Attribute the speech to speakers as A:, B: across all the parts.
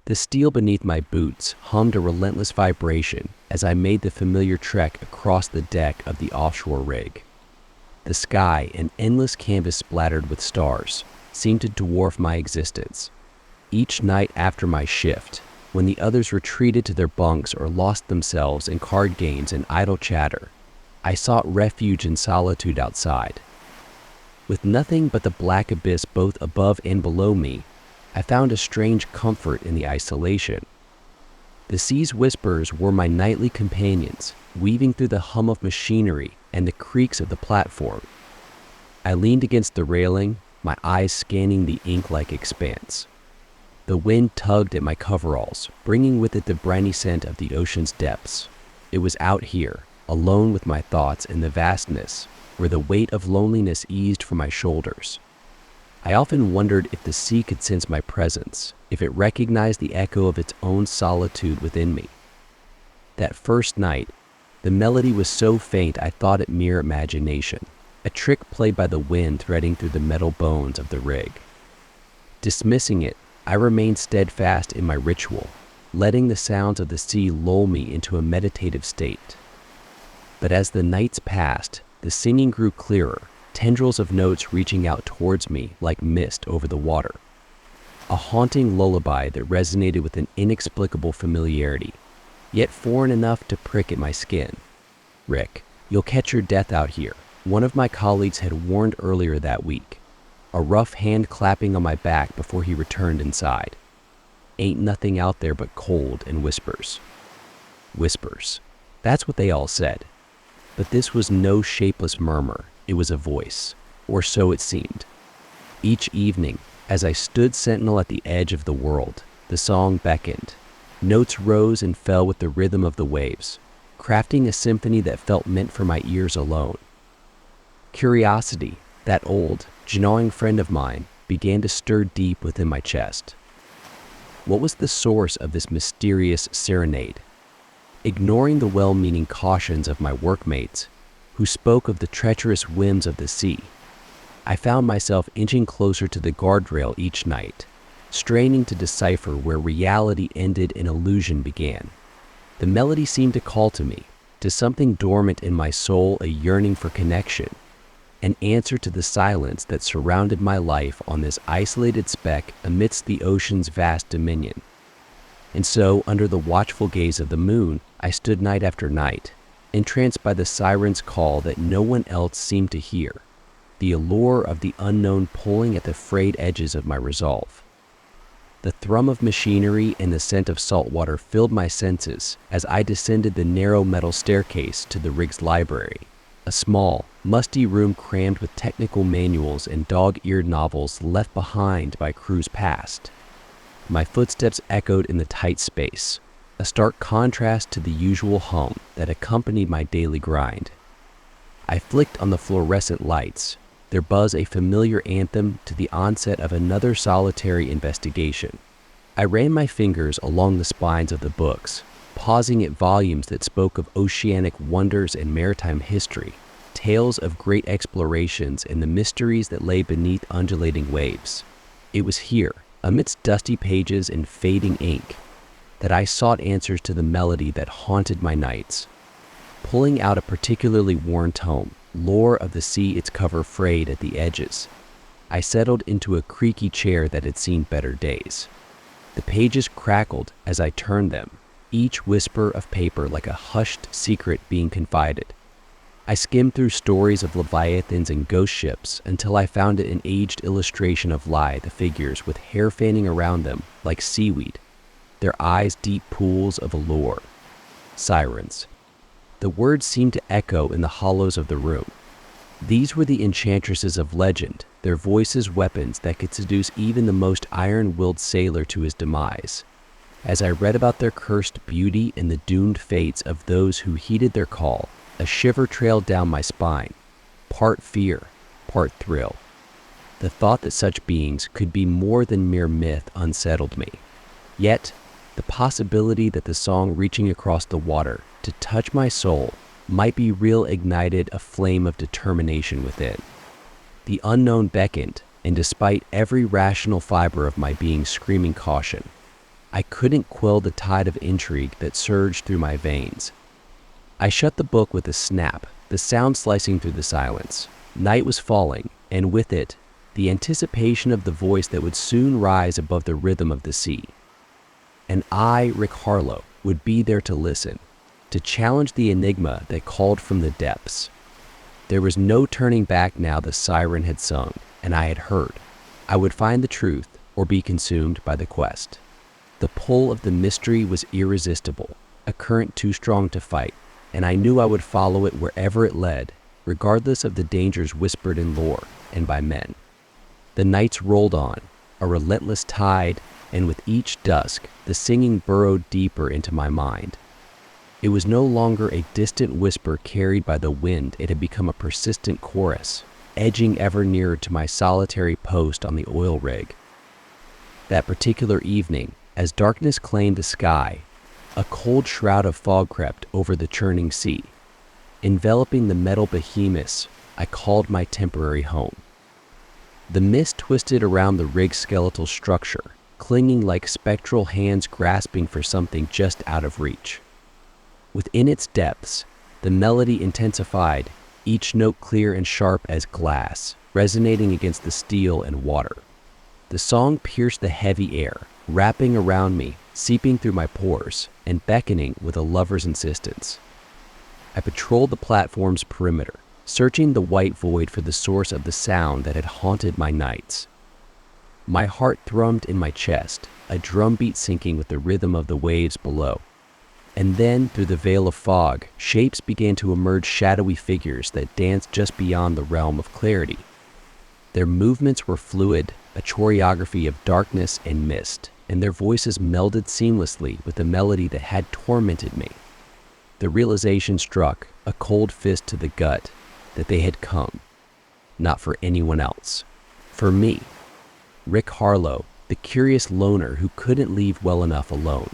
A: The steel beneath my boots hummed a relentless vibration as I made the familiar trek across the deck of the offshore rig. The sky, an endless canvas splattered with stars, seemed to dwarf my existence. Each night after my shift, when the others retreated to their bunks or lost themselves in card games and idle chatter, I sought refuge in solitude outside. With nothing but the black abyss both above and below me, I found a strange comfort in the isolation. The sea's whispers were my nightly companions, weaving through the hum of machinery and the creaks of the platform. I leaned against the railing, my eyes scanning the ink-like expanse. The wind tugged at my coveralls, bringing with it the briny scent of the ocean's depths. It was out here, alone with my thoughts in the vastness, where the weight of loneliness eased from my shoulders. I often wondered if the sea could sense my presence, if it recognized the echo of its own solitude within me. That first night, the melody was so faint I thought it mere imagination, a trick played by the wind threading through the metal bones of the rig. Dismissing it, I remained steadfast in my ritual, letting the sounds of the sea lull me into a meditative state. But as the nights passed, the singing grew clearer, tendrils of notes reaching out towards me like mist over the water. A haunting lullaby that resonated with an inexplicable familiarity, yet foreign enough to prick at my skin. "Rick, you'll catch your death out here," one of my colleagues had warned earlier that week, a rough hand clapping on my back before he returned inside. "Ain't nothing out there but cold and whispers." Whispers. That's what they all said. But this was no shapeless murmur. It was a voice, or so it seemed. Each evening, as I stood sentinel at the edge of the world, the song beckoned. Notes rose and fell with the rhythm of the waves, crafting a symphony that felt meant for my ears alone. Curiosity, that old, gnawing friend of mine, began to stir deep within my chest. What was the source of this mysterious serenade? Ignoring the well-meaning cautions of my workmates, who spoke of the treacherous whims of the sea, I found myself inching closer to the guardrail each night, straining to decipher where reality ended and illusion began. The melody seemed to call to me, to something dormant in my soul, a yearning for connection, an answer to the silence that surrounded my life on this isolated speck amidst the ocean's vast dominion. And so, under the watchful gaze of the moon, I stood night after night, entranced by the siren's call that no one else seemed to hear, the allure of the unknown pulling at the frayed edges of my resolve. The thrum of machinery and the scent of salt water filled my senses as I descended the narrow metal staircase to the rig's library, a small, musty room crammed with technical manuals and dog-eared novels left behind by crews past. My footsteps echoed in the tight space, a stark contrast to the usual hum that accompanied my daily grind. I flicked on the fluorescent lights, their buzz a familiar anthem to the onset of another solitary investigation. I ran my fingers along the spines of the books, pausing at volumes that spoke of oceanic wonders and maritime history, tales of great explorations and the mysteries that lay beneath undulating waves. It was here, amidst dusty pages and fading ink, that I sought answers to the melody that haunted my nights. Pulling out a particularly worn tome, lore of the sea, its cover frayed at the edges, I settled into a creaky chair that had seen better days. The pages crackled as I turned them, each whisper of paper like a hushed secret being confided. I skimmed through stories of leviathans and ghost ships until I found it an aged illustration of lithe figures with hair fanning around them like seaweed, their eyes deep pools of allure. Sirens. The words seemed to echo in the hollows of the room. These were the enchantresses of legend, their voices weapons that could seduce even the most iron-willed sailor to his demise. As I read about their cursed beauty and the doomed fates of those who heeded their call, a shiver trailed down my spine, part fear, part thrill. The thought that such beings could be more than mere myth unsettled me. Yet, the possibility that the song reaching across the water to touch my soul might be real ignited a flame of determination within. The unknown beckoned, and despite every rational fiber of my being screaming caution, I couldn't quell the tide of intrigue that surged through my veins. I shut the book with a snap, the sound slicing through the silence. Night was falling, and with it, the anticipation of the voice that would soon rise above the rhythm of the sea. And I, Rick Harlow, would be there to listen, to challenge the enigma that called from the depths. There was no turning back now. The siren had sung, and I had heard. I would find the truth or be consumed by the quest. The pull of the mystery was irresistible, a current too strong to fight, and I knew I would follow it wherever it led, regardless of the dangers whispered in lore and by men. The nights rolled on, a relentless tide, and with each dusk, the singing burrowed deeper into my mind. It was no longer a distant whisper carried by the wind. It had become a persistent chorus, edging ever nearer to my solitary post on the oil rig. That particular evening, as darkness claimed the sky, a cold shroud of fog crept over the churning sea. Enveloping the metal behemoths I called my temporary home. The mist twisted around the rig's skeletal structure, clinging like spectral hands grasping for something just out of reach. Within its depths, the melody intensified, each note clear and sharp as glass, resonating against the steel and water. The song pierced the heavy air, wrapping around me, seeping through my pores, and beckoning with a lover's insistence. I patrolled the platform's perimeter, searching the white void for the source of the sound that had haunted my nights. My heart thrummed in my chest, a drumbeat syncing with the rhythm of the waves below. And then, through the veil of fog, shapes began to emerge, shadowy figures that danced just beyond the realm of clarity. Their movements were fluid, a choreography of darkness and mist, and their voices melded seamlessly with the melody that had tormented me. The realization struck, a cold fist to the gut, that they had come, not for anyone else, for me, Rick Harlow, the curious loner who couldn't leave well enough alone.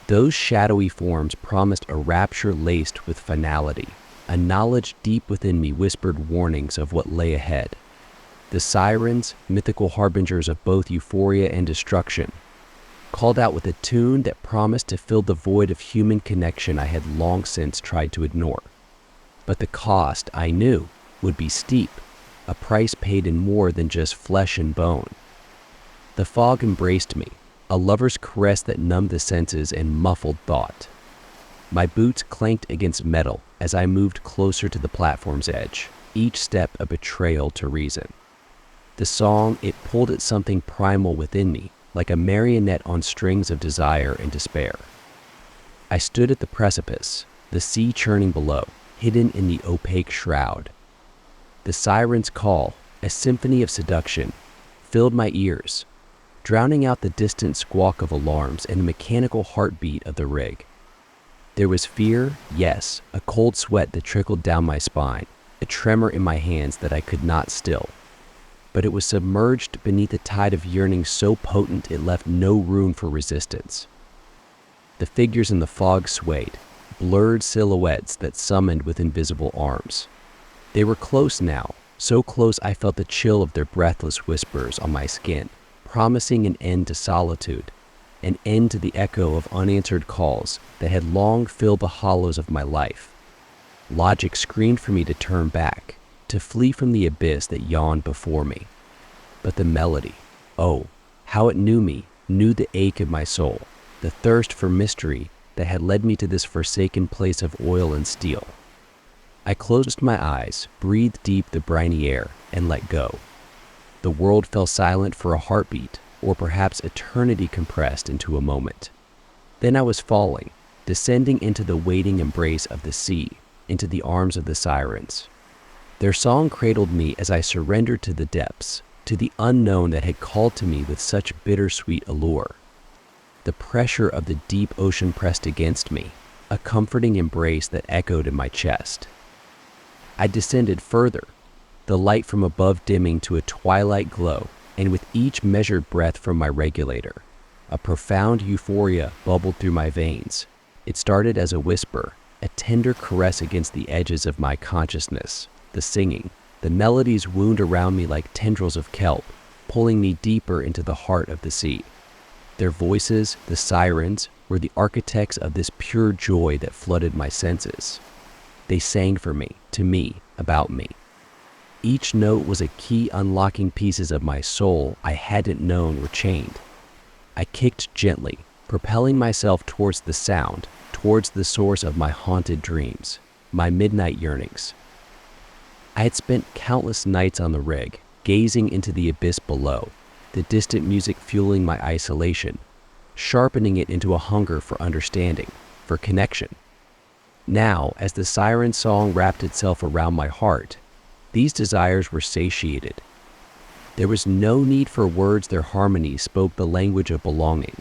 A: Those shadowy forms promised a rapture laced with finality. A knowledge deep within me whispered warnings of what lay ahead. The sirens, mythical harbingers of both euphoria and destruction, called out with a tune that promised to fill the void of human connection I had long since tried to ignore. But the cost, I knew, would be steep, a price paid in more than just flesh and bone. The fog embraced me, a lover's caress that numbed the senses and muffled thought. My boots clanked against metal as I moved closer to the platform's edge, each step a betrayal to reason. The song, it pulled at something primal within me, like a marionette on strings of desire and despair. I stood at the precipice, the sea churning below, hidden in the opaque shroud. The siren's call, a symphony of seduction, filled my ears, drowning out the distant squawk of alarms and the mechanical heartbeat of the rig. There was fear, yes, a cold sweat that trickled down my spine, a tremor in my hands that I could not still. But it was submerged beneath a tide of yearning so potent it left no room for resistance. The figures in the fog swayed, blurred silhouettes that summoned with invisible arms. They were close now, so close I felt the chill of their breathless whispers on my skin, promising an end to solitude, an end to the echo of unanswered calls that had long filled the hollows of my life. Logic screamed for me to turn back, to flee from the abyss that yawned before me. But the melody, oh, how it knew me, knew the ache of my soul, the thirst for mystery that had led me to this forsaken place of oil and steel. I closed my eyes, breathed deep the briny air, and let go. The world fell silent for a heartbeat, or perhaps eternity compressed into a moment. Then I was falling, descending into the waiting embrace of the sea, into the arms of the sirens. Their song cradled me as I surrendered to the depths, to the unknown that had called to me with such bittersweet allure. The pressure of the deep ocean pressed against me, a comforting embrace that echoed in my chest. I descended further, the light from above dimming to a twilight glow, and with each measured breath from my regulator, a profound euphoria bubbled through my veins. It started as a whisper, a tender caress against the edges of my consciousness. The singing, the melodies wound around me like tendrils of kelp, pulling me deeper into the heart of the sea. Their voices, the sirens, were the architects of this pure joy that flooded my senses. They sang for me, to me, about me. Each note was a key unlocking pieces of my soul I hadn't known were chained. I kicked gently, propelling myself towards the sound, towards the source of my haunted dreams, my midnight yearnings. I had spent countless nights on the rig, gazing into the abyss below, the distant music fueling my isolation, sharpening it into a hunger for understanding, for connection. Now, as the siren song wrapped itself around my heart, these desires were satiated. There was no need for words, their harmony spoke the language of belonging.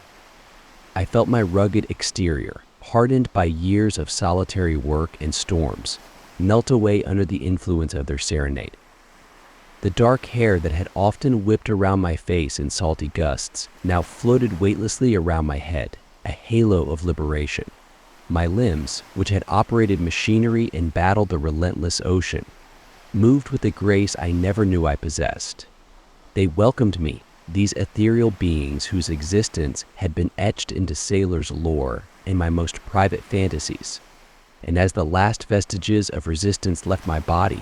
A: I felt my rugged exterior, hardened by years of solitary work and storms, melt away under the influence of their serenade. The dark hair that had often whipped around my face in salty gusts now floated weightlessly around my head, a halo of liberation. My limbs, which had operated machinery and battled the relentless ocean, moved with a grace I never knew I possessed. They welcomed me, these ethereal beings whose existence had been etched into sailors' lore and my most private fantasies. And as the last vestiges of resistance left my body,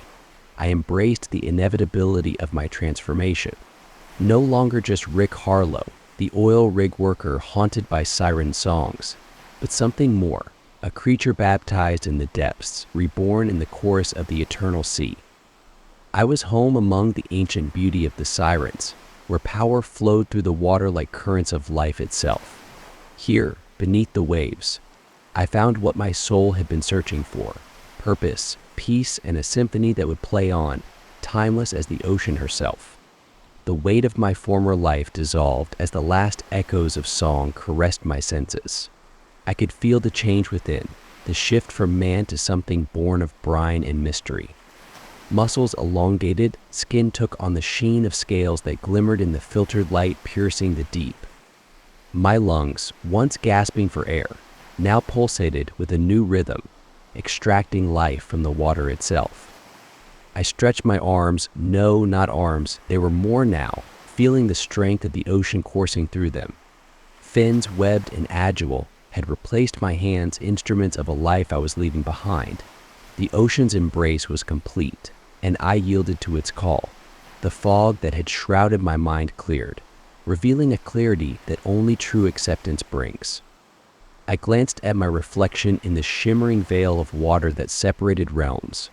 A: I embraced the inevitability of my transformation. No longer just Rick Harlow, the oil rig worker haunted by siren songs, but something more, a creature baptized in the depths, reborn in the chorus of the eternal sea. I was home among the ancient beauty of the sirens, where power flowed through the water like currents of life itself. Here, beneath the waves, I found what my soul had been searching for: purpose, peace, and a symphony that would play on, timeless as the ocean herself. The weight of my former life dissolved as the last echoes of song caressed my senses. I could feel the change within, the shift from man to something born of brine and mystery. Muscles elongated, skin took on the sheen of scales that glimmered in the filtered light piercing the deep. My lungs, once gasping for air, now pulsated with a new rhythm, extracting life from the water itself. I stretched my arms, no, not arms, they were more now, feeling the strength of the ocean coursing through them. Fins webbed and agile had replaced my hands, instruments of a life I was leaving behind. The ocean's embrace was complete, and I yielded to its call. The fog that had shrouded my mind cleared, revealing a clarity that only true acceptance brings. I glanced at my reflection in the shimmering veil of water that separated realms.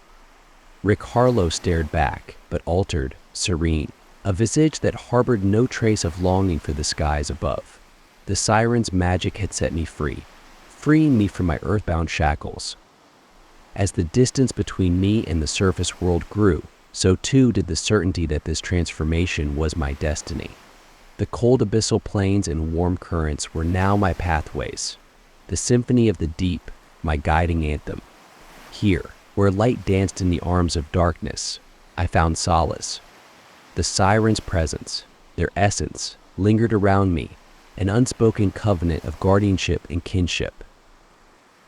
A: Rick Harlow stared back, but altered, serene, a visage that harbored no trace of longing for the skies above. The siren's magic had set me free, freeing me from my earthbound shackles. As the distance between me and the surface world grew, so too did the certainty that this transformation was my destiny. The cold abyssal plains and warm currents were now my pathways, the symphony of the deep, my guiding anthem. Here, where light danced in the arms of darkness, I found solace. The sirens' presence, their essence, lingered around me, an unspoken covenant of guardianship and kinship.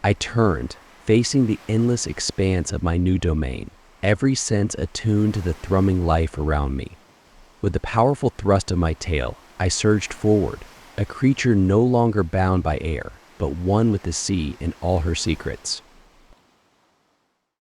A: I turned, facing the endless expanse of my new domain, every sense attuned to the thrumming life around me. With the powerful thrust of my tail, I surged forward, a creature no longer bound by air, but one with the sea and all her secrets.